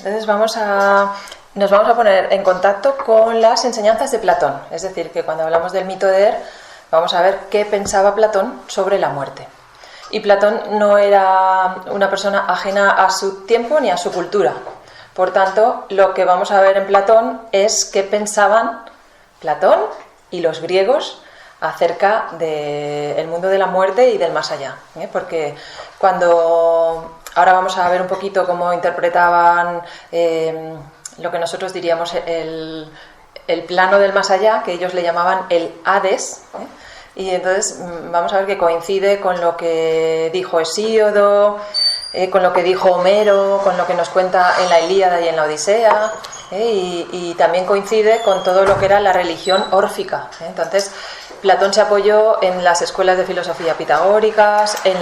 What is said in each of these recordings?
Entonces nos vamos a poner en contacto con las enseñanzas de Platón. Es decir, que cuando hablamos del mito de Er, vamos a ver qué pensaba Platón sobre la muerte. Y Platón no era una persona ajena a su tiempo ni a su cultura. Por tanto, lo que vamos a ver en Platón es qué pensaban Platón y los griegos acerca del mundo de la muerte y del más allá. Porque ahora vamos a ver un poquito cómo interpretaban lo que nosotros diríamos el plano del más allá, que ellos le llamaban el Hades, y entonces vamos a ver que coincide con lo que dijo Hesíodo, con lo que dijo Homero, con lo que nos cuenta en la Ilíada y en la Odisea, y también coincide con todo lo que era la religión órfica. Entonces, Platón se apoyó en las escuelas de filosofía pitagóricas, en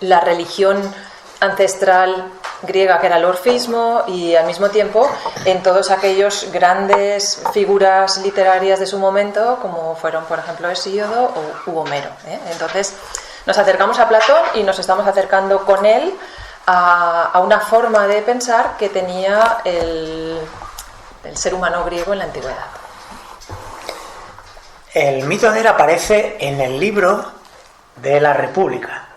la religión ancestral griega que era el orfismo, y al mismo tiempo en todos aquellos grandes figuras literarias de su momento, como fueron, por ejemplo, Hesíodo u Homero. Entonces, nos acercamos a Platón y nos estamos acercando con él a una forma de pensar que tenía el ser humano griego en la antigüedad. El mito de Er aparece en el libro de la República,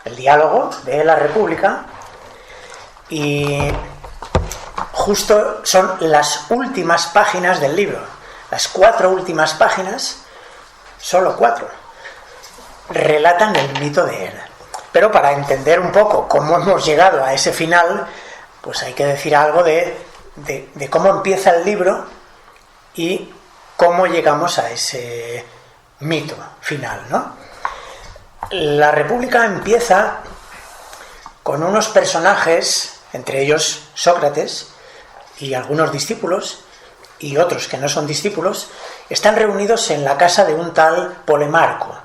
el diálogo de la República, y justo son las últimas páginas del libro, las 4 últimas páginas, solo 4, relatan el mito de Er. Pero para entender un poco cómo hemos llegado a ese final, pues hay que decir algo de cómo empieza el libro y cómo llegamos a ese mito final, ¿no? La República empieza con unos personajes, entre ellos Sócrates y algunos discípulos, y otros que no son discípulos, están reunidos en la casa de un tal Polemarco.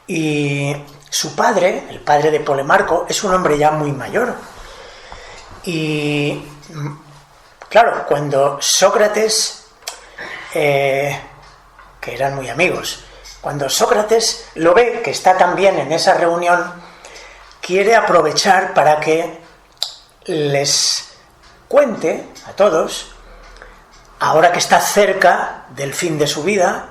Y su padre, el padre de Polemarco, es un hombre ya muy mayor. Y claro, cuando Sócrates, que eran muy amigos, cuando Sócrates lo ve que está también en esa reunión, quiere aprovechar para que les cuente a todos, ahora que está cerca del fin de su vida,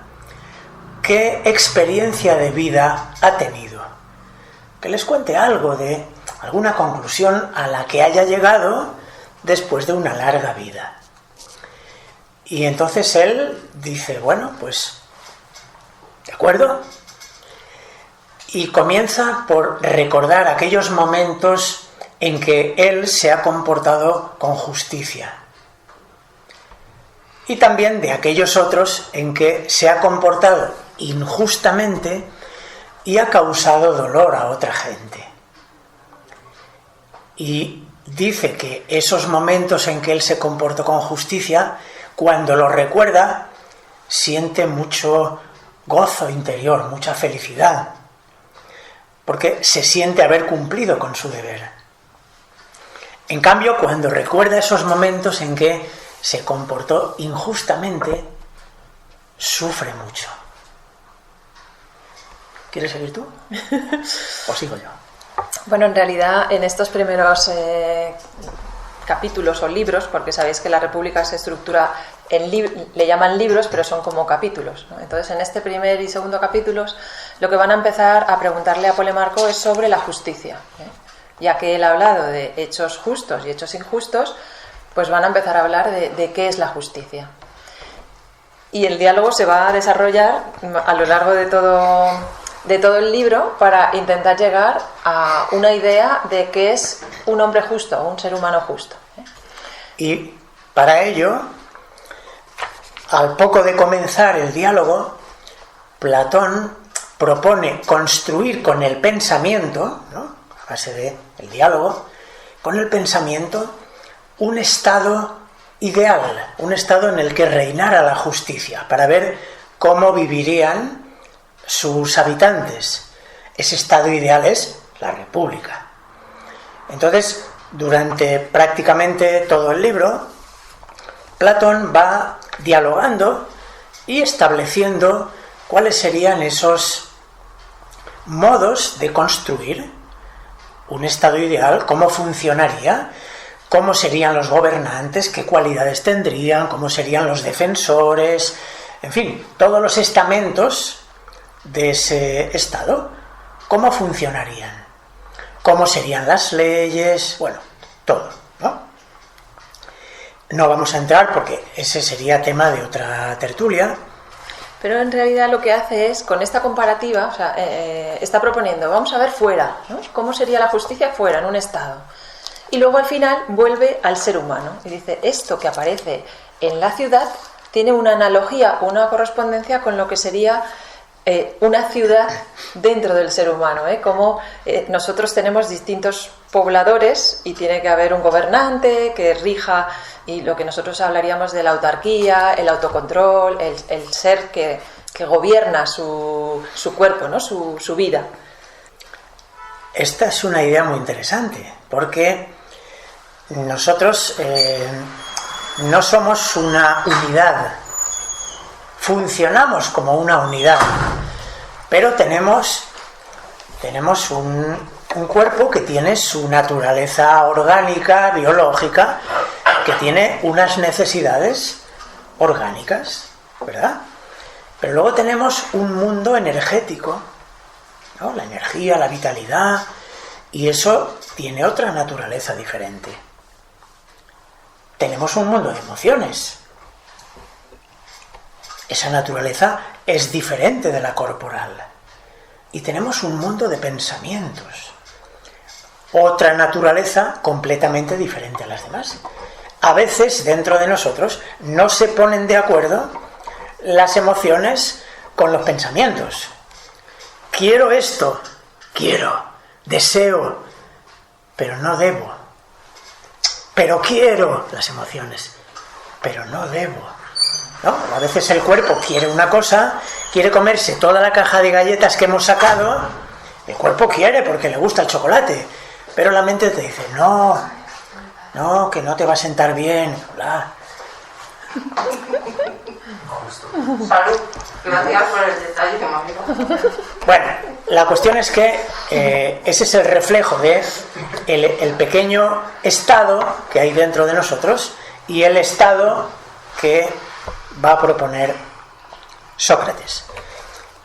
qué experiencia de vida ha tenido. Que les cuente algo de alguna conclusión a la que haya llegado después de una larga vida. Y entonces él dice, bueno, pues, ¿de acuerdo? Y comienza por recordar aquellos momentos en que él se ha comportado con justicia. Y también de aquellos otros en que se ha comportado injustamente y ha causado dolor a otra gente. Y dice que esos momentos en que él se comportó con justicia, cuando los recuerda, siente mucho gozo interior, mucha felicidad, porque se siente haber cumplido con su deber. En cambio, cuando recuerda esos momentos en que se comportó injustamente, sufre mucho. ¿Quieres seguir tú? ¿O sigo yo? Bueno, en realidad, en estos primeros capítulos o libros, porque sabéis que la República se estructura le llaman libros, pero son como capítulos, ¿no? Entonces, en este primer y segundo capítulos, lo que van a empezar a preguntarle a Polemarco es sobre la justicia, ya que él ha hablado de hechos justos y hechos injustos, pues van a empezar a hablar de qué es la justicia. Y el diálogo se va a desarrollar a lo largo de todo el libro para intentar llegar a una idea de qué es un hombre justo, un ser humano justo. Y para ello, al poco de comenzar el diálogo, Platón propone construir con el pensamiento, ¿no?, a base del diálogo, con el pensamiento, un estado ideal, un estado en el que reinara la justicia, para ver cómo vivirían sus habitantes. Ese estado ideal es la República. Entonces, durante prácticamente todo el libro, Platón va dialogando y estableciendo cuáles serían esos modos de construir un estado ideal, cómo funcionaría, cómo serían los gobernantes, qué cualidades tendrían, cómo serían los defensores, en fin, todos los estamentos de ese Estado, cómo funcionarían, cómo serían las leyes, bueno, todo, ¿no? No vamos a entrar porque ese sería tema de otra tertulia. Pero en realidad lo que hace es, con esta comparativa, o sea, está proponiendo, vamos a ver fuera, ¿no? ¿Cómo sería la justicia fuera, en un Estado? Y luego al final vuelve al ser humano y dice, esto que aparece en la ciudad tiene una analogía, una correspondencia con lo que sería una ciudad dentro del ser humano, como nosotros tenemos distintos pobladores y tiene que haber un gobernante que rija, y lo que nosotros hablaríamos de la autarquía, el autocontrol, el ser que gobierna su cuerpo, ¿no? su vida. Esta es una idea muy interesante, porque nosotros no somos una unidad, funcionamos como una unidad, pero tenemos un cuerpo que tiene su naturaleza orgánica, biológica, que tiene unas necesidades orgánicas, ¿verdad? Pero luego tenemos un mundo energético, ¿no? La energía, la vitalidad, y eso tiene otra naturaleza diferente. Tenemos un mundo de emociones. Esa naturaleza es diferente de la corporal. Y tenemos un mundo de pensamientos. Otra naturaleza completamente diferente a las demás. A veces dentro de nosotros no se ponen de acuerdo las emociones con los pensamientos. Quiero esto, deseo, pero no debo. Pero quiero las emociones, pero no debo, ¿no? A veces el cuerpo quiere una cosa, quiere comerse toda la caja de galletas que hemos sacado, el cuerpo quiere porque le gusta el chocolate, pero la mente te dice, no, que no te va a sentar bien, bla. Salud, gracias por el detalle que me ha dado. Bueno, la cuestión es que ese es el reflejo de el pequeño estado que hay dentro de nosotros y el estado que va a proponer Sócrates.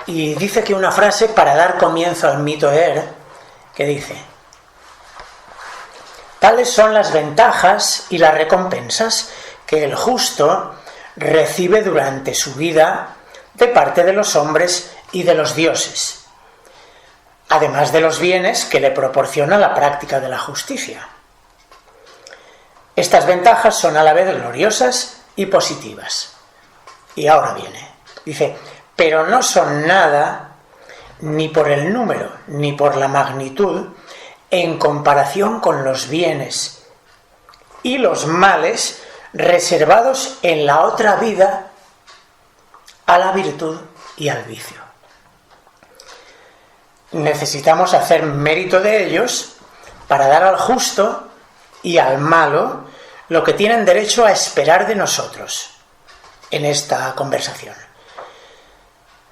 Y dice que una frase para dar comienzo al mito de Er, que dice: tales son las ventajas y las recompensas que el justo recibe durante su vida de parte de los hombres y de los dioses, además de los bienes que le proporciona la práctica de la justicia. Estas ventajas son a la vez gloriosas y positivas. Y ahora dice, pero no son nada ni por el número ni por la magnitud en comparación con los bienes y los males reservados en la otra vida a la virtud y al vicio. Necesitamos hacer mérito de ellos para dar al justo y al malo lo que tienen derecho a esperar de nosotros en esta conversación.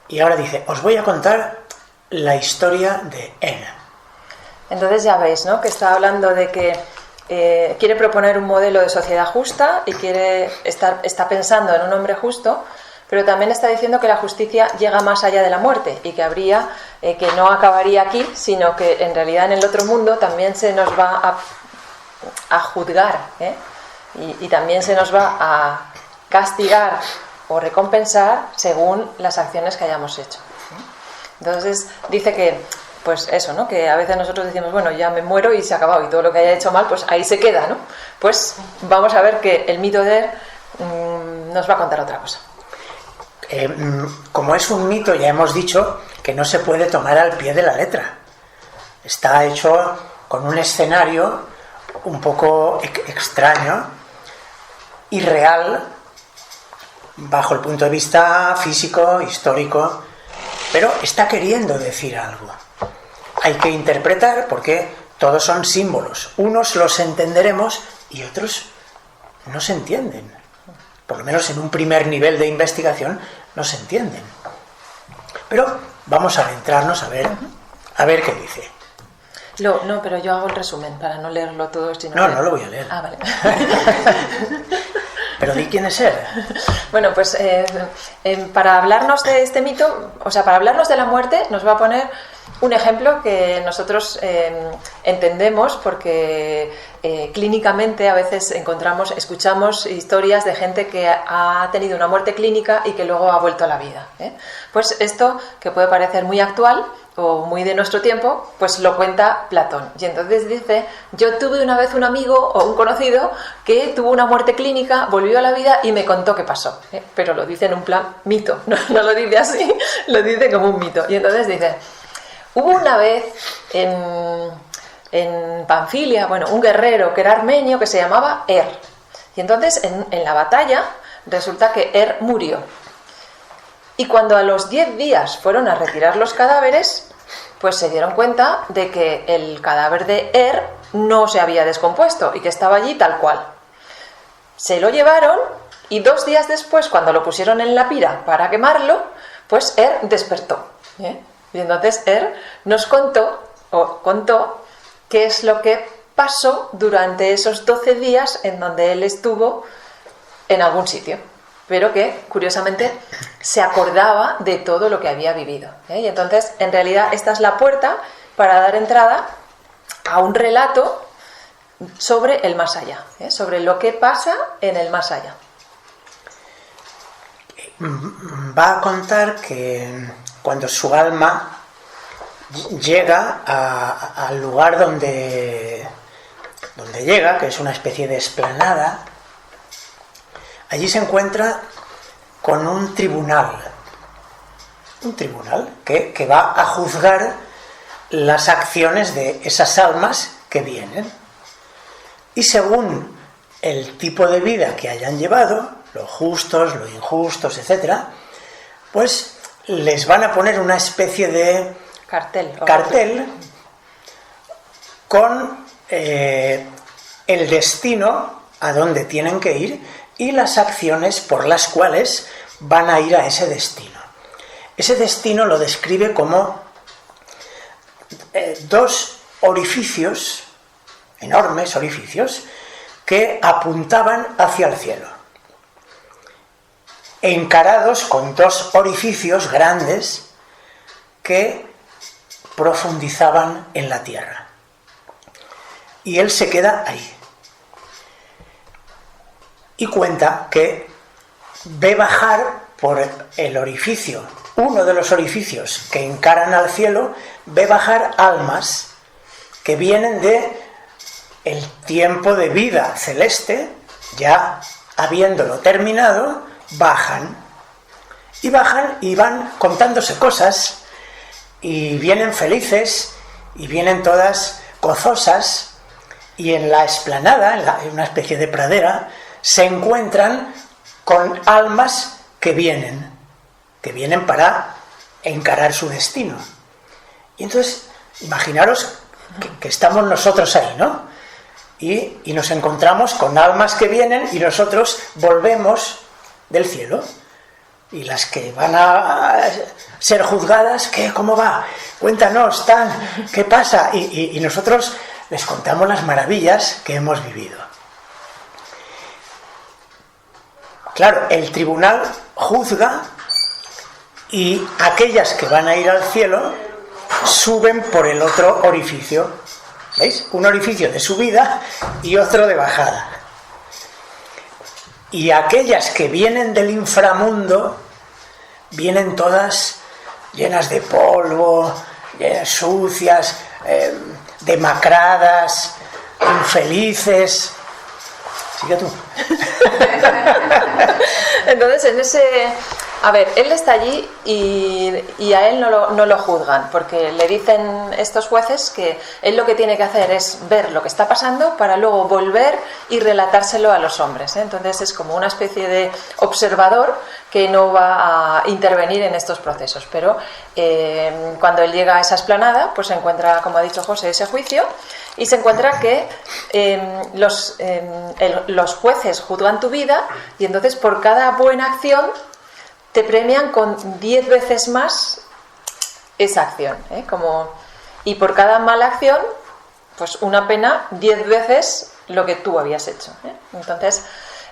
Y ahora dice, os voy a contar la historia de En. Entonces ya veis, ¿no?, que está hablando de que quiere proponer un modelo de sociedad justa y está pensando en un hombre justo, pero también está diciendo que la justicia llega más allá de la muerte y que habría, que no acabaría aquí, sino que en realidad en el otro mundo también se nos va a juzgar, y también se nos va a castigar o recompensar según las acciones que hayamos hecho. Entonces dice que, pues eso, ¿no?, que a veces nosotros decimos, bueno, ya me muero y se ha acabado, y todo lo que haya hecho mal, pues ahí se queda, ¿no? Pues vamos a ver que el mito de Er nos va a contar otra cosa. Como es un mito, ya hemos dicho que no se puede tomar al pie de la letra. Está hecho con un escenario un poco extraño, irreal, bajo el punto de vista físico, histórico, pero está queriendo decir algo. Hay que interpretar porque todos son símbolos. Unos los entenderemos y otros no se entienden. Por lo menos en un primer nivel de investigación no se entienden. Pero vamos a adentrarnos a ver qué dice. No, pero yo hago el resumen para no leerlo todo. No lo voy a leer. Ah, vale. Pero di quién es él. Bueno, pues para hablarnos de este mito, o sea, para hablarnos de la muerte, nos va a poner un ejemplo que nosotros entendemos porque clínicamente a veces escuchamos historias de gente que ha tenido una muerte clínica y que luego ha vuelto a la vida. Pues esto, que puede parecer muy actual o muy de nuestro tiempo, pues lo cuenta Platón. Y entonces dice: yo tuve una vez un amigo o un conocido que tuvo una muerte clínica, volvió a la vida y me contó qué pasó. Pero lo dice en un plan mito, no lo dice así, lo dice como un mito. Y entonces dice: hubo una vez en Panfilia, un guerrero que era armenio que se llamaba y entonces en la batalla resulta que murió. Y cuando a los 10 días fueron a retirar los cadáveres, pues se dieron cuenta de que el cadáver de no se había descompuesto y que estaba allí tal cual. Se lo llevaron y 2 días después, cuando lo pusieron en la pira para quemarlo, pues despertó. Y entonces nos contó qué es lo que pasó durante esos 12 días en donde él estuvo en algún sitio, pero que curiosamente se acordaba de todo lo que había vivido. Y entonces, en realidad, esta es la puerta para dar entrada a un relato sobre el más allá, sobre lo que pasa en el más allá. Va a contar que cuando su alma llega al lugar donde llega, que es una especie de explanada, allí se encuentra con un tribunal que va a juzgar las acciones de esas almas que vienen. Y según el tipo de vida que hayan llevado, los justos, los injustos, etc., pues les van a poner una especie de cartel con el destino a donde tienen que ir y las acciones por las cuales van a ir a ese destino. Ese destino lo describe como 2 orificios, enormes orificios, que apuntaban hacia el cielo, encarados con 2 orificios grandes que profundizaban en la tierra. Y él se queda ahí. Y cuenta que ve bajar por el orificio, uno de los orificios que encaran al cielo, ve bajar almas que vienen de el tiempo de vida celeste, ya habiéndolo terminado, bajan y van contándose cosas y vienen felices y vienen todas gozosas, y en la explanada, en una especie de pradera, se encuentran con almas que vienen para encarar su destino. Y entonces, imaginaros que estamos nosotros ahí, ¿no? Y nos encontramos con almas que vienen y nosotros volvemos del cielo. Y las que van a ser juzgadas, ¿cómo va? Cuéntanos, ¿qué pasa? Y nosotros les contamos las maravillas que hemos vivido. Claro, el tribunal juzga y aquellas que van a ir al cielo suben por el otro orificio. ¿Veis? Un orificio de subida y otro de bajada. Y aquellas que vienen del inframundo vienen todas llenas de polvo, sucias, demacradas, infelices. Sigue tú. Entonces, él está allí y a él no lo juzgan, porque le dicen estos jueces que él lo que tiene que hacer es ver lo que está pasando para luego volver y relatárselo a los hombres. Entonces es como una especie de observador que no va a intervenir en estos procesos. Pero cuando él llega a esa explanada, pues se encuentra, como ha dicho José, ese juicio, y se encuentra que los jueces juzgan tu vida, y entonces por cada buena acción te premian con 10 veces más esa acción, y por cada mala acción pues una pena 10 veces lo que tú habías hecho, ¿eh? Entonces,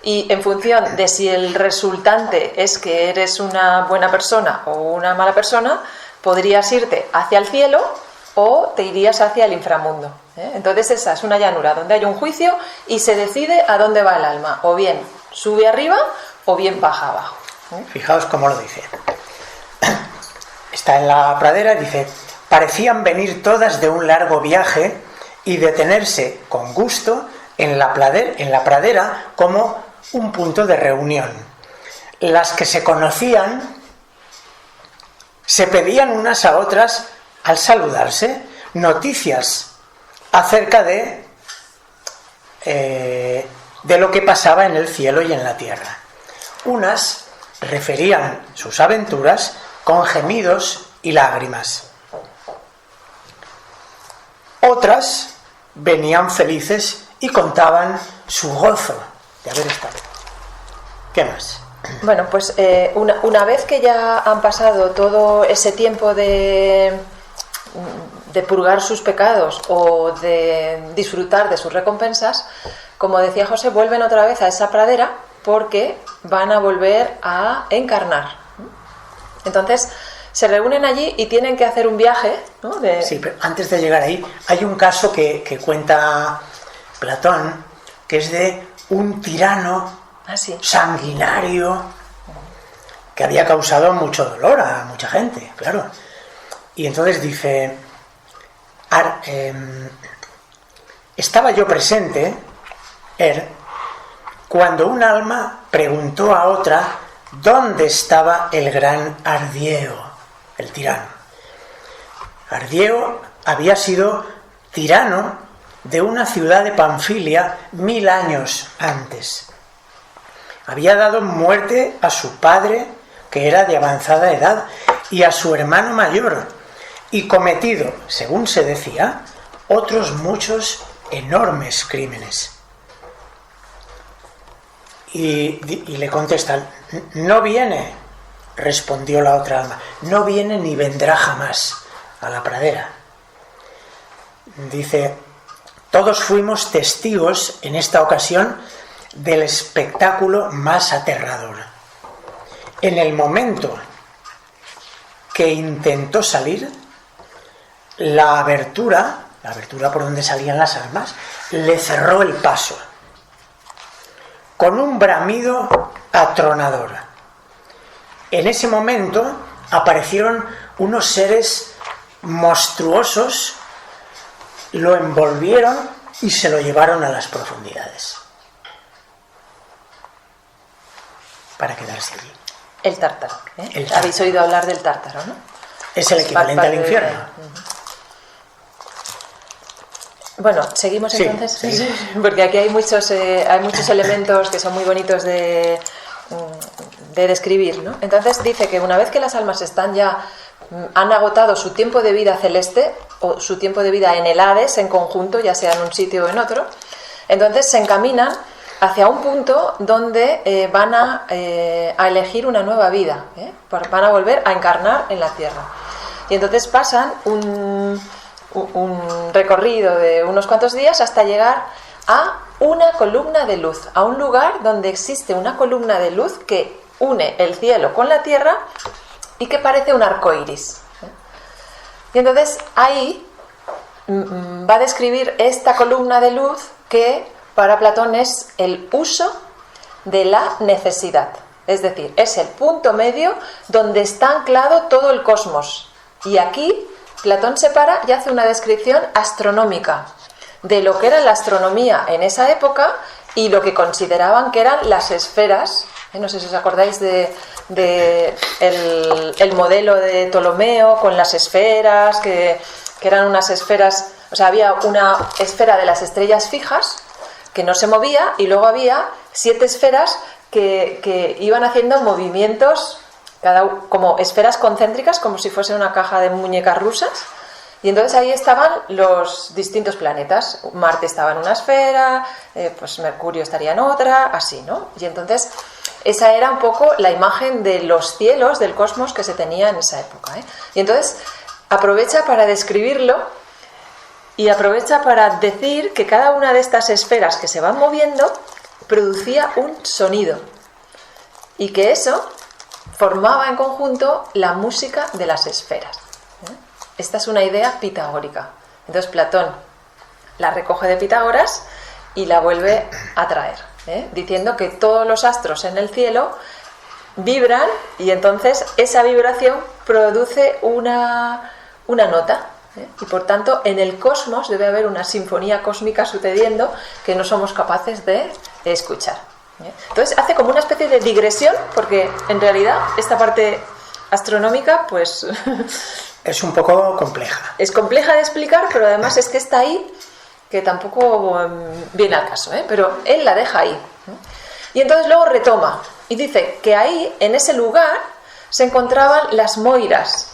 y en función de si el resultante es que eres una buena persona o una mala persona, podrías irte hacia el cielo o te irías hacia el inframundo, ¿eh? Entonces esa es una llanura donde hay un juicio y se decide a dónde va el alma, o bien sube arriba o bien baja abajo, ¿eh? Fijaos cómo lo dice. Está en la pradera y dice: parecían venir todas de un largo viaje y detenerse con gusto en la pradera como un punto de reunión. Las que se conocían se pedían unas a otras, al saludarse, noticias acerca de lo que pasaba en el cielo y en la tierra. Unas referían sus aventuras con gemidos y lágrimas. Otras venían felices y contaban su gozo de haber estado. ¿Qué más? Bueno, pues una vez que ya han pasado todo ese tiempo de purgar sus pecados o de disfrutar de sus recompensas, como decía José, vuelven otra vez a esa pradera porque van a volver a encarnar. Entonces se reúnen allí y tienen que hacer un viaje, ¿no? Sí, pero antes de llegar ahí, hay un caso que cuenta Platón, que es de un tirano sanguinario que había causado mucho dolor a mucha gente, claro. Y entonces dice: estaba yo presente, cuando un alma preguntó a otra dónde estaba el gran Ardieo, el tirano. Ardieo había sido tirano de una ciudad de Panfilia 1000 años antes. Había dado muerte a su padre, que era de avanzada edad, y a su hermano mayor, y cometido, según se decía, otros muchos enormes crímenes. Y le contestan: no viene, respondió la otra alma, no viene ni vendrá jamás a la pradera. Dice: todos fuimos testigos en esta ocasión del espectáculo más aterrador. En el momento que intentó salir, la abertura por donde salían las almas, le cerró el paso con un bramido atronador. En ese momento aparecieron unos seres monstruosos, lo envolvieron y se lo llevaron a las profundidades para quedarse allí. El tártaro, ¿eh? Habéis oído hablar del tártaro, ¿no? Es el equivalente al infierno. Bueno, seguimos entonces, sí. Porque aquí hay muchos elementos que son muy bonitos de describir, ¿no? Entonces dice que una vez que las almas han agotado su tiempo de vida celeste o su tiempo de vida en el Hades en conjunto, ya sea en un sitio o en otro, entonces se encaminan hacia un punto donde van a elegir una nueva vida, ¿eh? Van a volver a encarnar en la tierra. Y entonces pasan un recorrido de unos cuantos días hasta llegar a una columna de luz, a un lugar donde existe una columna de luz que une el cielo con la tierra y que parece un arco iris. Y entonces ahí va a describir esta columna de luz que para Platón es el uso de la necesidad. Es decir, es el punto medio donde está anclado todo el cosmos. Y aquí Platón se para y hace una descripción astronómica de lo que era la astronomía en esa época y lo que consideraban que eran las esferas. No sé si os acordáis de el modelo de Ptolomeo con las esferas, que eran unas esferas, o sea, había una esfera de las estrellas fijas que no se movía y luego había 7 esferas que iban haciendo movimientos, como esferas concéntricas, como si fuese una caja de muñecas rusas. Y entonces ahí estaban los distintos planetas. Marte estaba en una esfera, pues Mercurio estaría en otra, así, ¿no? Y entonces esa era un poco la imagen de los cielos, del cosmos que se tenía en esa época, ¿eh? Y entonces aprovecha para describirlo y aprovecha para decir que cada una de estas esferas que se van moviendo producía un sonido y que eso formaba en conjunto la música de las esferas. Esta es una idea pitagórica. Entonces Platón la recoge de Pitágoras y la vuelve a traer, diciendo que todos los astros en el cielo vibran y entonces esa vibración produce una nota. Y por tanto en el cosmos debe haber una sinfonía cósmica sucediendo que no somos capaces de escuchar. Entonces hace como una especie de digresión, porque en realidad esta parte astronómica pues es un poco compleja. Es compleja de explicar, pero además es que está ahí, que tampoco viene al caso, pero él la deja ahí. Y entonces luego retoma y dice que ahí, en ese lugar, se encontraban las moiras.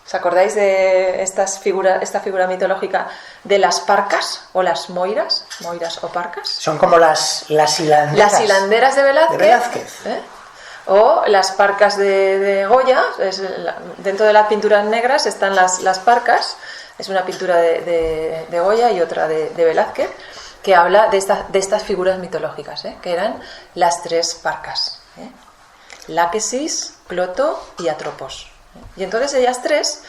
¿Os acordáis de esta figura mitológica de las parcas o las moiras? ¿Moiras o parcas? Son como las hilanderas. Las hilanderas de Velázquez. O las parcas de Goya. Dentro de las pinturas negras están las parcas. Es una pintura de Goya y otra de Velázquez, que habla de estas figuras mitológicas, que eran las tres parcas. Láquesis, Cloto y Atropos. Y entonces ellas tres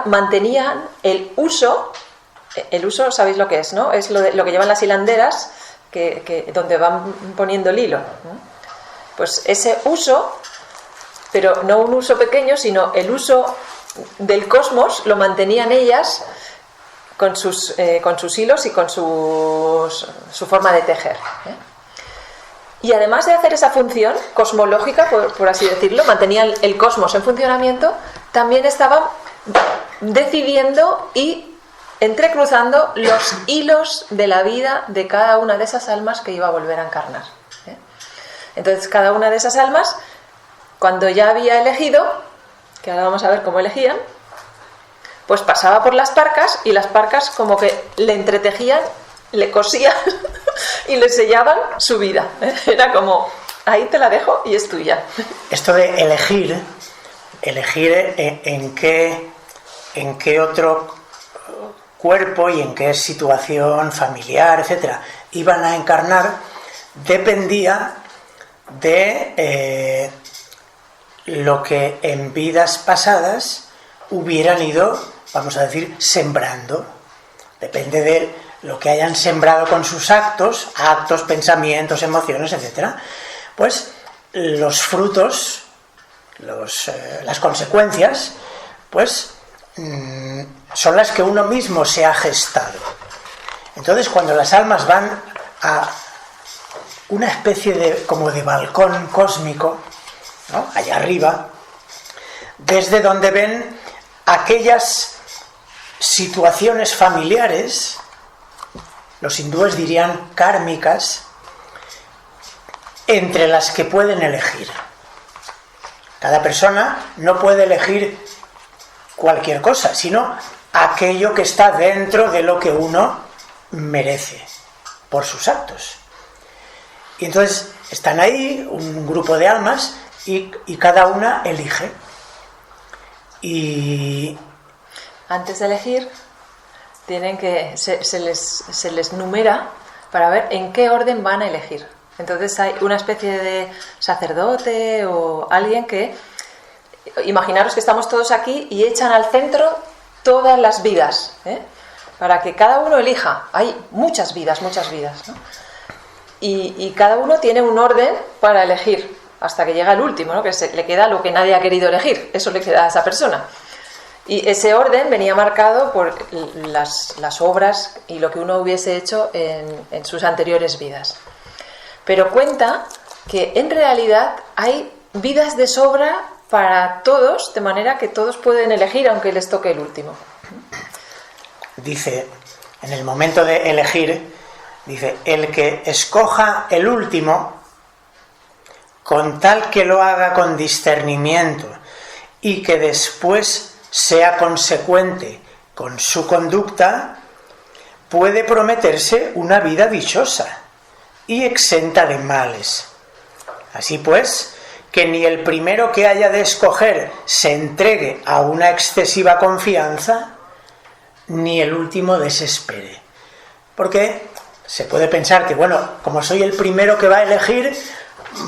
mantenían el uso, ¿sabéis lo que es, no? Es lo que llevan las hilanderas, donde van poniendo el hilo, ¿no? Pues ese uso, pero no un uso pequeño, sino el uso del cosmos, lo mantenían ellas con sus hilos y con su forma de tejer. Y además de hacer esa función cosmológica, por así decirlo, mantenían el cosmos en funcionamiento, también estaban decidiendo y entrecruzando los hilos de la vida de cada una de esas almas que iba a volver a encarnar. Entonces cada una de esas almas, cuando ya había elegido, que ahora vamos a ver cómo elegían, pues pasaba por las parcas y las parcas como que le entretejían, le cosían y le sellaban su vida. Era como, ahí te la dejo y es tuya. Esto de elegir en qué otro cuerpo y en qué situación familiar, etcétera, iban a encarnar, dependía de lo que en vidas pasadas hubieran ido, vamos a decir, sembrando. Depende de lo que hayan sembrado con sus actos, pensamientos, emociones, etcétera. Pues los frutos, las consecuencias, pues son las que uno mismo se ha gestado. Entonces, cuando las almas van a una especie como de balcón cósmico, ¿no?, allá arriba, desde donde ven aquellas situaciones familiares, los hindúes dirían kármicas, entre las que pueden elegir. Cada persona no puede elegir cualquier cosa, sino aquello que está dentro de lo que uno merece por sus actos. Y entonces están ahí un grupo de almas y cada una elige. Y antes de elegir tienen que se les numera para ver en qué orden van a elegir. Entonces hay una especie de sacerdote o alguien que, imaginaros que estamos todos aquí y echan al centro todas las vidas, para que cada uno elija. Hay muchas vidas, ¿no? Y cada uno tiene un orden para elegir hasta que llega el último, ¿no?, que le queda lo que nadie ha querido elegir. Eso le queda a esa persona. Y ese orden venía marcado por las obras y lo que uno hubiese hecho en sus anteriores vidas. Pero cuenta que en realidad hay vidas de sobra para todos, de manera que todos pueden elegir aunque les toque el último. Dice, en el momento de elegir, dice, el que escoja el último, con tal que lo haga con discernimiento y que después sea consecuente con su conducta, puede prometerse una vida dichosa y exenta de males. Así pues, que ni el primero que haya de escoger se entregue a una excesiva confianza, ni el último desespere. Porque se puede pensar que, bueno, como soy el primero que va a elegir,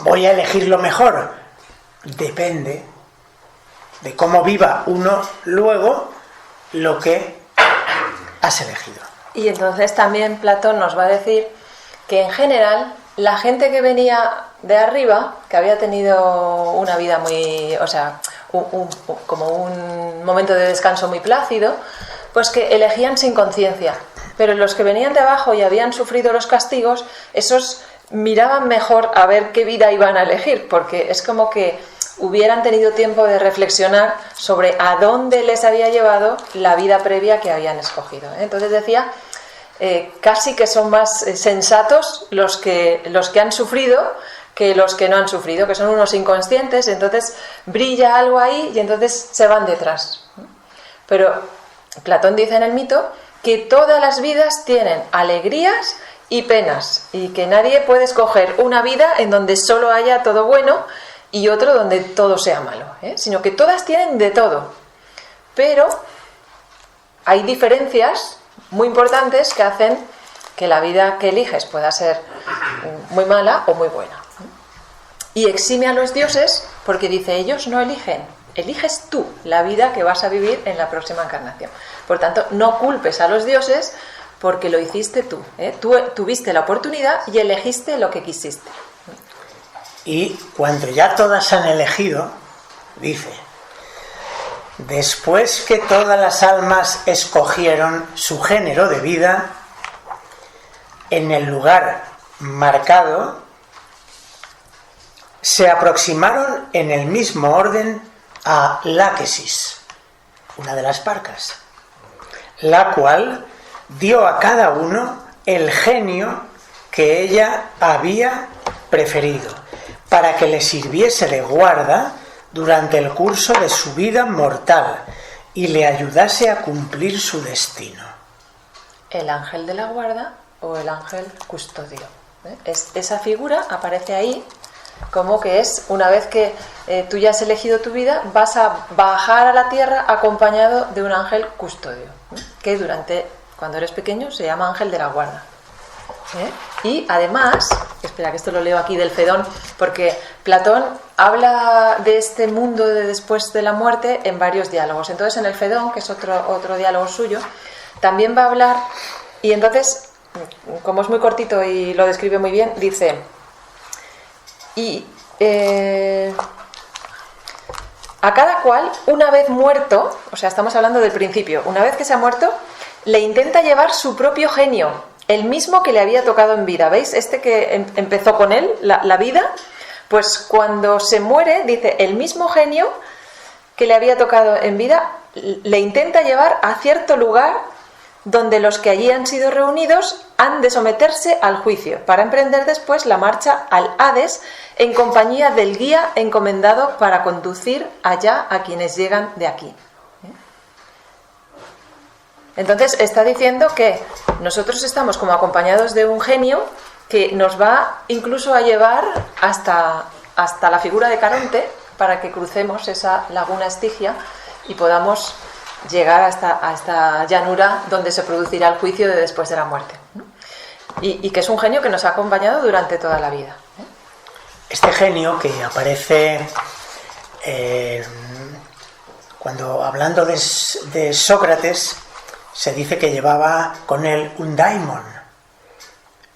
voy a elegir lo mejor. Depende de cómo viva uno luego lo que has elegido. Y entonces también Platón nos va a decir que en general la gente que venía de arriba, que había tenido una vida muy, o sea, como un momento de descanso muy plácido, pues que elegían sin conciencia. Pero los que venían de abajo y habían sufrido los castigos, esos miraban mejor a ver qué vida iban a elegir, porque es como que hubieran tenido tiempo de reflexionar sobre a dónde les había llevado la vida previa que habían escogido. Entonces decía, casi que son más sensatos los que han sufrido que los que no han sufrido, que son unos inconscientes, entonces brilla algo ahí y entonces se van detrás. Pero Platón dice en el mito que todas las vidas tienen alegrías y penas, y que nadie puede escoger una vida en donde solo haya todo bueno y otro donde todo sea malo, sino que todas tienen de todo. Pero hay diferencias muy importantes que hacen que la vida que eliges pueda ser muy mala o muy buena. Y exime a los dioses porque dice, ellos no eligen, eliges tú la vida que vas a vivir en la próxima encarnación. Por tanto, no culpes a los dioses porque lo hiciste tú. Tú tuviste la oportunidad y elegiste lo que quisiste. Y cuando ya todas han elegido, dice, después que todas las almas escogieron su género de vida, en el lugar marcado, se aproximaron en el mismo orden a Láquesis, una de las parcas, la cual dio a cada uno el genio que ella había preferido, para que le sirviese de guarda durante el curso de su vida mortal y le ayudase a cumplir su destino. El ángel de la guarda o el ángel custodio. Esa figura aparece ahí como que es, una vez que tú ya has elegido tu vida, vas a bajar a la tierra acompañado de un ángel custodio, que cuando eres pequeño se llama ángel de la guarda. Y además, espera que esto lo leo aquí del Fedón, porque Platón habla de este mundo de después de la muerte en varios diálogos. Entonces en el Fedón, que es otro diálogo suyo, también va a hablar, y entonces, como es muy cortito y lo describe muy bien, dice, a cada cual, una vez muerto, o sea, estamos hablando del principio, una vez que se ha muerto, le intenta llevar su propio genio, el mismo que le había tocado en vida. ¿Veis? Este que empezó con él, la vida, pues cuando se muere, dice, el mismo genio que le había tocado en vida, le intenta llevar a cierto lugar donde los que allí han sido reunidos han de someterse al juicio, para emprender después la marcha al Hades en compañía del guía encomendado para conducir allá a quienes llegan de aquí. Entonces está diciendo que nosotros estamos como acompañados de un genio que nos va incluso a llevar hasta la figura de Caronte para que crucemos esa laguna Estigia y podamos llegar a esta llanura donde se producirá el juicio de después de la muerte. Y que es un genio que nos ha acompañado durante toda la vida. Este genio que aparece cuando hablando de Sócrates, se dice que llevaba con él un daimon.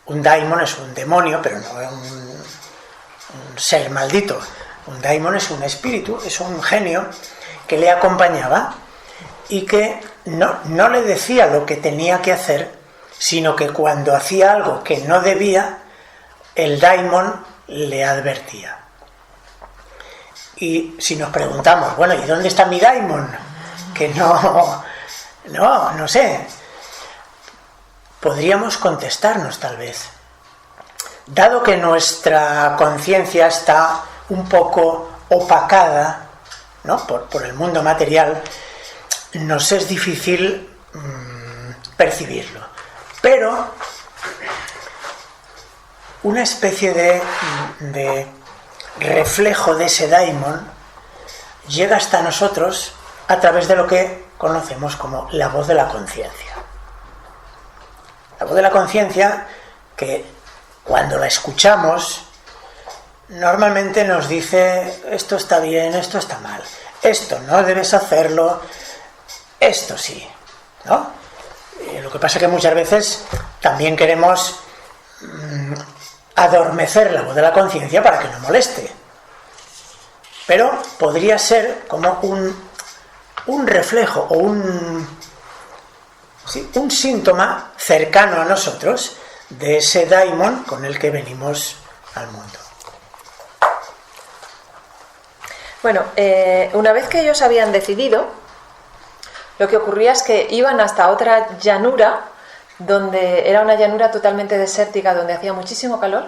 Un daimon es un demonio, pero no es un ser maldito. Un daimon es un espíritu, es un genio que le acompañaba y que no le decía lo que tenía que hacer, sino que cuando hacía algo que no debía, el daimon le advertía. Y si nos preguntamos, bueno, ¿y dónde está mi daimon? Que no sé. Podríamos contestarnos tal vez. Dado que nuestra conciencia está un poco opacada, ¿no?, por el mundo material, nos es difícil percibirlo. Pero una especie de reflejo de ese daimon llega hasta nosotros a través de lo que conocemos como la voz de la conciencia. La voz de la conciencia que cuando la escuchamos normalmente nos dice esto está bien, esto está mal, esto no debes hacerlo, esto sí, ¿no? Lo que pasa es que muchas veces también queremos adormecer la voz de la conciencia para que no moleste. Pero podría ser como un reflejo o un síntoma cercano a nosotros de ese daimon con el que venimos al mundo. Bueno, una vez que ellos habían decidido, lo que ocurría es que iban hasta otra llanura, donde era una llanura totalmente desértica, donde hacía muchísimo calor.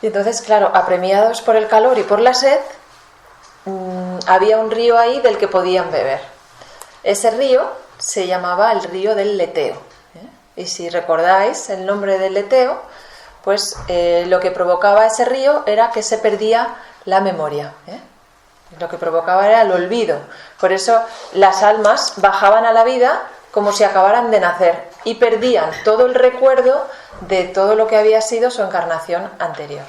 Y entonces, claro, apremiados por el calor y por la sed, había un río ahí del que podían beber. Ese río se llamaba el río del Leteo. Y si recordáis el nombre del Leteo, pues lo que provocaba ese río era que se perdía la memoria. Lo que provocaba era el olvido. Por eso las almas bajaban a la vida como si acabaran de nacer y perdían todo el recuerdo de todo lo que había sido su encarnación anterior.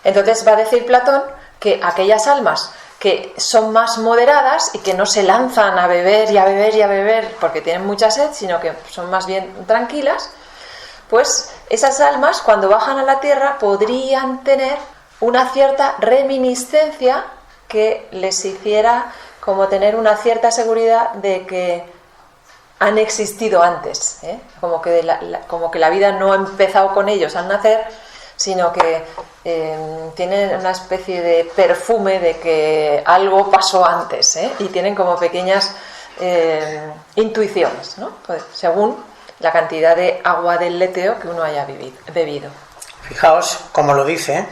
Entonces va a decir Platón que aquellas almas que son más moderadas y que no se lanzan a beber y a beber y a beber porque tienen mucha sed, sino que son más bien tranquilas, pues esas almas cuando bajan a la tierra podrían tener una cierta reminiscencia que les hiciera como tener una cierta seguridad de que han existido antes, como que la vida no ha empezado con ellos al nacer, sino que tienen una especie de perfume de que algo pasó antes, y tienen como pequeñas intuiciones, ¿no? Pues, según la cantidad de agua del Leteo que uno haya bebido. Fijaos cómo lo dice,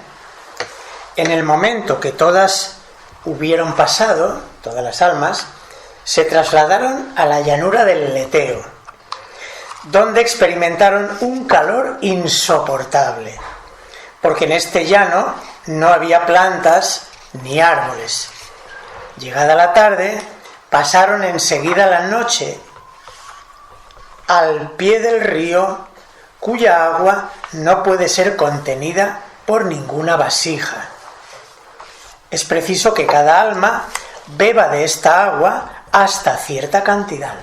en el momento que todas hubieron pasado, todas las almas, se trasladaron a la llanura del Leteo, donde experimentaron un calor insoportable, porque en este llano no había plantas ni árboles. Llegada la tarde, pasaron enseguida la noche al pie del río, cuya agua no puede ser contenida por ninguna vasija. Es preciso que cada alma beba de esta agua hasta cierta cantidad.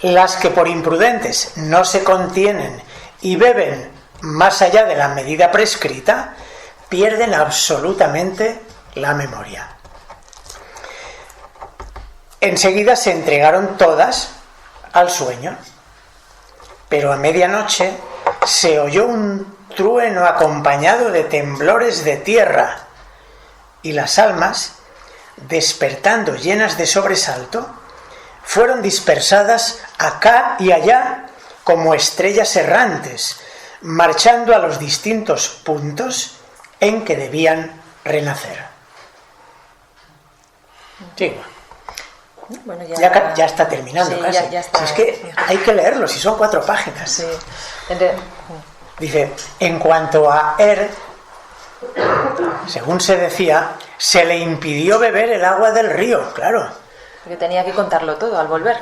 Las que por imprudentes no se contienen y beben más allá de la medida prescrita, pierden absolutamente la memoria. Enseguida se entregaron todas al sueño, pero a medianoche se oyó un trueno acompañado de temblores de tierra, y las almas, despertando llenas de sobresalto, fueron dispersadas acá y allá como estrellas errantes, marchando a los distintos puntos en que debían renacer. Sí. Bueno, ya está terminando, sí, casi. Ya está, si es que hay que leerlo, si son 4 páginas. Sí. Dice, en cuanto a según se decía, se le impidió beber el agua del río, claro. Porque tenía que contarlo todo al volver.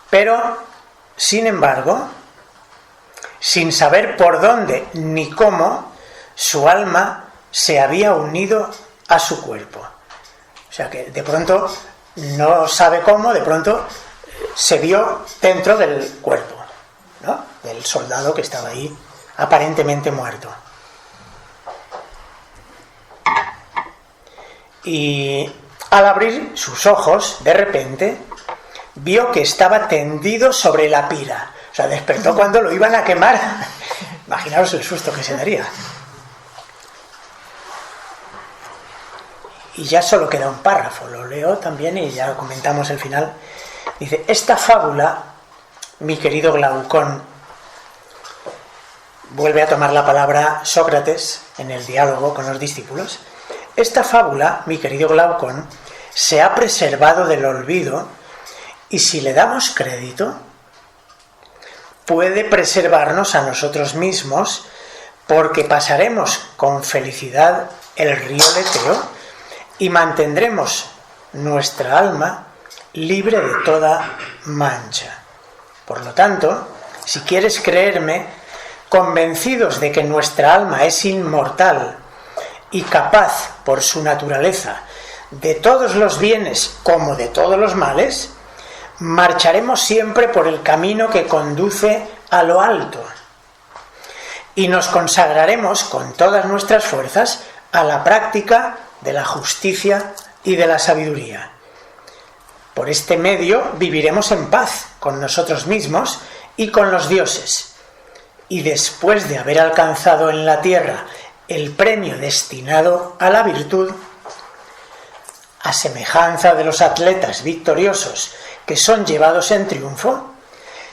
Pero, sin embargo, sin saber por dónde ni cómo, su alma se había unido a su cuerpo. O sea que de pronto, no sabe cómo, de pronto se vio dentro del cuerpo, ¿no? Del soldado que estaba ahí aparentemente muerto. Y al abrir sus ojos, de repente, vio que estaba tendido sobre la pira. O sea, despertó cuando lo iban a quemar. Imaginaos el susto que se daría. Y ya solo queda un párrafo, lo leo también y ya comentamos el final. Dice, esta fábula, mi querido Glaucón, vuelve a tomar la palabra Sócrates en el diálogo con los discípulos. Esta fábula, mi querido Glaucón, se ha preservado del olvido y si le damos crédito, puede preservarnos a nosotros mismos porque pasaremos con felicidad el río Leteo y mantendremos nuestra alma libre de toda mancha. Por lo tanto, si quieres creerme, convencidos de que nuestra alma es inmortal y capaz, por su naturaleza, de todos los bienes como de todos los males, marcharemos siempre por el camino que conduce a lo alto y nos consagraremos con todas nuestras fuerzas a la práctica de la justicia y de la sabiduría. Por este medio viviremos en paz con nosotros mismos y con los dioses, y después de haber alcanzado en la tierra el premio destinado a la virtud, a semejanza de los atletas victoriosos que son llevados en triunfo,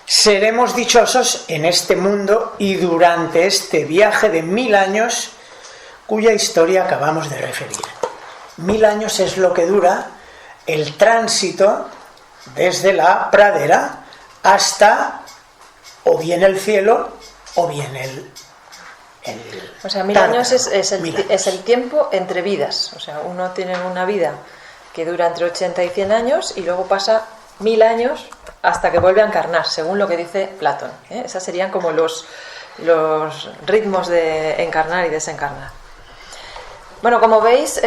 seremos dichosos en este mundo y durante este viaje de 1000 años cuya historia acabamos de referir. 1000 años es lo que dura el tránsito desde la pradera hasta o bien el cielo o bien el o sea, 1000 años es el tiempo entre vidas. O sea, uno tiene una vida que dura entre 80 y 100 años y luego pasa 1000 años hasta que vuelve a encarnar, según lo que dice Platón. Esos serían como los ritmos de encarnar y desencarnar. Bueno, como veis,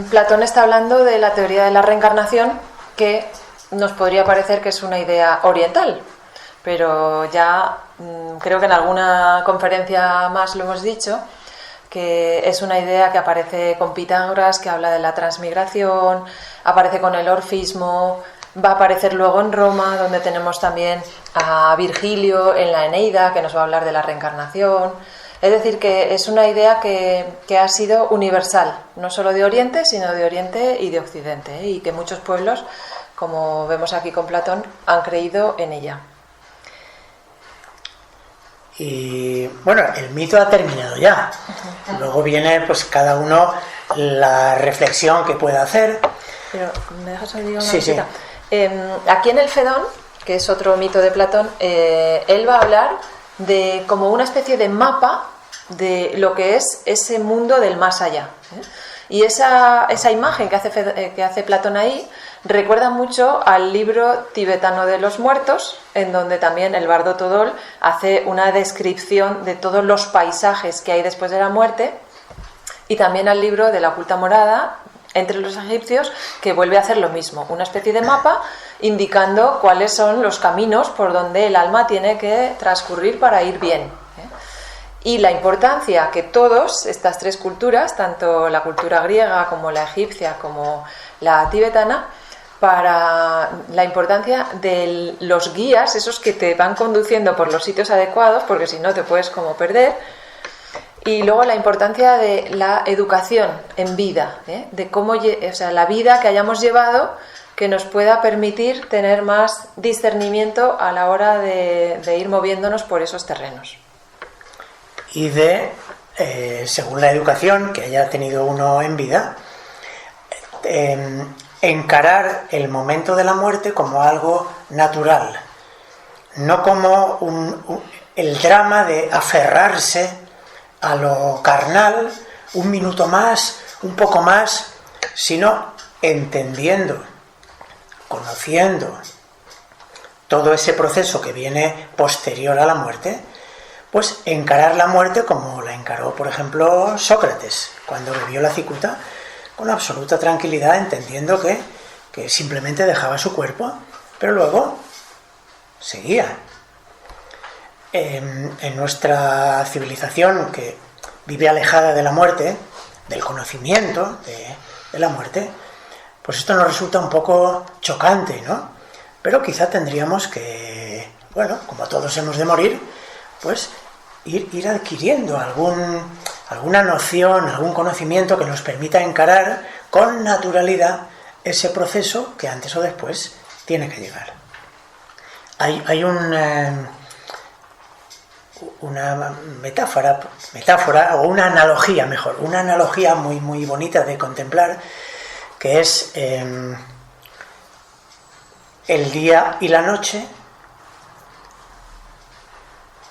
Platón está hablando de la teoría de la reencarnación, que nos podría parecer que es una idea oriental, pero ya creo que en alguna conferencia más lo hemos dicho, que es una idea que aparece con Pitágoras, que habla de la transmigración, aparece con el orfismo, va a aparecer luego en Roma, donde tenemos también a Virgilio en la Eneida, que nos va a hablar de la reencarnación. Es decir, que es una idea que ha sido universal, no solo de Oriente, sino de Oriente y de Occidente, y que muchos pueblos, como vemos aquí con Platón, han creído en ella. Y bueno, el mito ha terminado ya. Luego viene pues cada uno la reflexión que pueda hacer. Pero, ¿me dejas oír una sí, cosita? Sí. Aquí en el Fedón, que es otro mito de Platón, él va a hablar de como una especie de mapa de lo que es ese mundo del más allá. Y esa imagen que hace Platón ahí recuerda mucho al libro tibetano de los muertos, en donde también el bardo Todol hace una descripción de todos los paisajes que hay después de la muerte, y también al libro de la oculta morada entre los egipcios, que vuelve a hacer lo mismo, una especie de mapa indicando cuáles son los caminos por donde el alma tiene que transcurrir para ir bien. Y la importancia que todas estas tres culturas, tanto la cultura griega como la egipcia como la tibetana, para la importancia de los guías, esos que te van conduciendo por los sitios adecuados, porque si no te puedes como perder. Y luego la importancia de la educación en vida, de cómo, o sea, la vida que hayamos llevado que nos pueda permitir tener más discernimiento a la hora de ir moviéndonos por esos terrenos. Y según la educación que haya tenido uno en vida, encarar el momento de la muerte como algo natural, no como el drama de aferrarse a lo carnal, un minuto más, un poco más, sino entendiendo, conociendo todo ese proceso que viene posterior a la muerte, pues encarar la muerte como la encaró, por ejemplo, Sócrates, cuando bebió la cicuta, con absoluta tranquilidad, entendiendo que simplemente dejaba su cuerpo, pero luego seguía. En nuestra civilización, que vive alejada de la muerte, del conocimiento de la muerte, pues esto nos resulta un poco chocante, ¿no? Pero quizá tendríamos que, bueno, como todos hemos de morir, pues ir adquiriendo alguna noción, algún conocimiento que nos permita encarar con naturalidad ese proceso que antes o después tiene que llegar. Hay una metáfora o una analogía, mejor, una analogía muy, muy bonita de contemplar, que es el día y la noche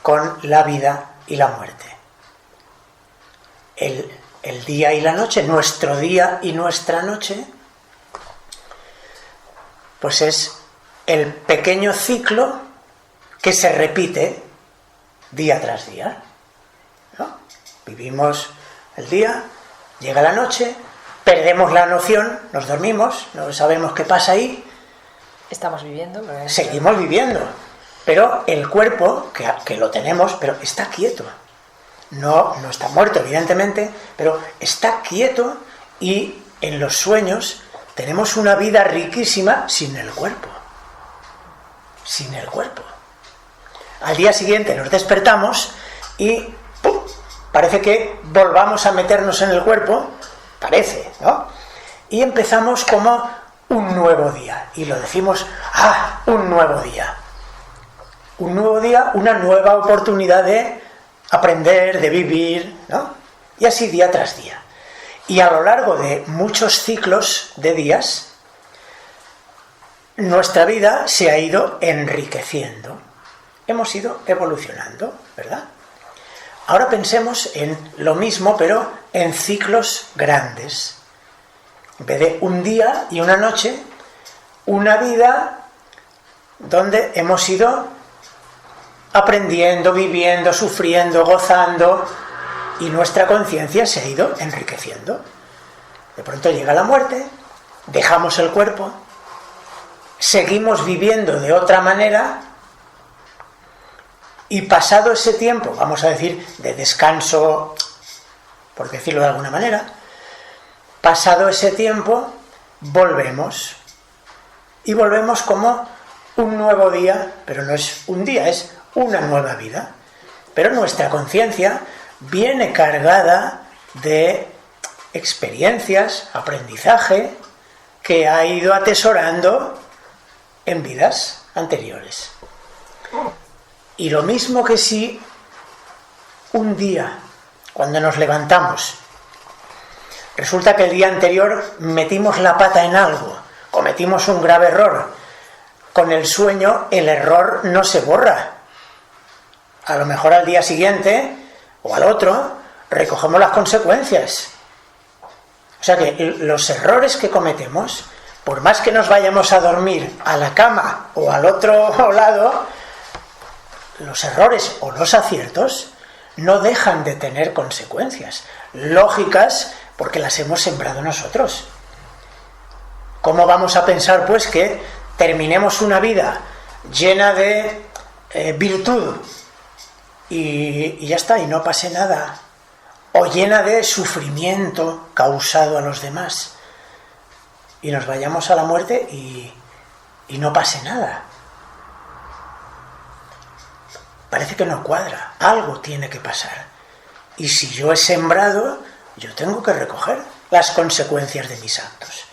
con la vida y la muerte. El el día y la noche, nuestro día y nuestra noche, pues es el pequeño ciclo que se repite día tras día, ¿no? Vivimos el día, llega la noche, perdemos la noción, nos dormimos, no sabemos qué pasa ahí. Estamos viviendo. Seguimos viviendo, pero el cuerpo, que lo tenemos, pero está quieto. No está muerto, evidentemente, pero está quieto, y en los sueños tenemos una vida riquísima sin el cuerpo. Sin el cuerpo. Al día siguiente nos despertamos y ¡pum!, parece que volvamos a meternos en el cuerpo, parece, ¿no? Y empezamos como un nuevo día, y lo decimos, un nuevo día. Un nuevo día, una nueva oportunidad de aprender, de vivir, ¿no? Y así día tras día. Y a lo largo de muchos ciclos de días, nuestra vida se ha ido enriqueciendo. Hemos ido evolucionando, ¿verdad? Ahora pensemos en lo mismo, pero en ciclos grandes. En vez de un día y una noche, una vida donde hemos ido aprendiendo, viviendo, sufriendo, gozando, y nuestra conciencia se ha ido enriqueciendo. De pronto llega la muerte, dejamos el cuerpo, seguimos viviendo de otra manera, y pasado ese tiempo, vamos a decir, de descanso, por decirlo de alguna manera, pasado ese tiempo, volvemos. Y volvemos como un nuevo día, pero no es un día, es una nueva vida. Pero nuestra conciencia viene cargada de experiencias, aprendizaje, que ha ido atesorando en vidas anteriores. Y lo mismo que si un día, cuando nos levantamos, resulta que el día anterior metimos la pata en algo, cometimos un grave error, con el sueño el error no se borra. A lo mejor al día siguiente o al otro recogemos las consecuencias. O sea que los errores que cometemos, por más que nos vayamos a dormir a la cama o al otro lado, los errores o los aciertos no dejan de tener consecuencias lógicas, porque las hemos sembrado nosotros. ¿Cómo vamos a pensar, pues, que terminemos una vida llena de virtud y ya está, y no pase nada? O llena de sufrimiento causado a los demás, y nos vayamos a la muerte y no pase nada. Parece que no cuadra, algo tiene que pasar. Y si yo he sembrado, yo tengo que recoger las consecuencias de mis actos.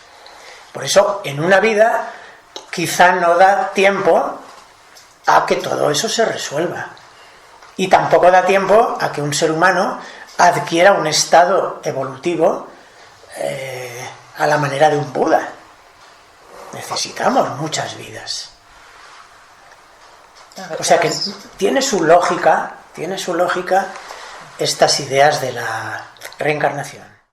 Por eso, en una vida, quizá no da tiempo a que todo eso se resuelva. Y tampoco da tiempo a que un ser humano adquiera un estado evolutivo a la manera de un Buda. Necesitamos muchas vidas. O sea que tiene su lógica estas ideas de la reencarnación.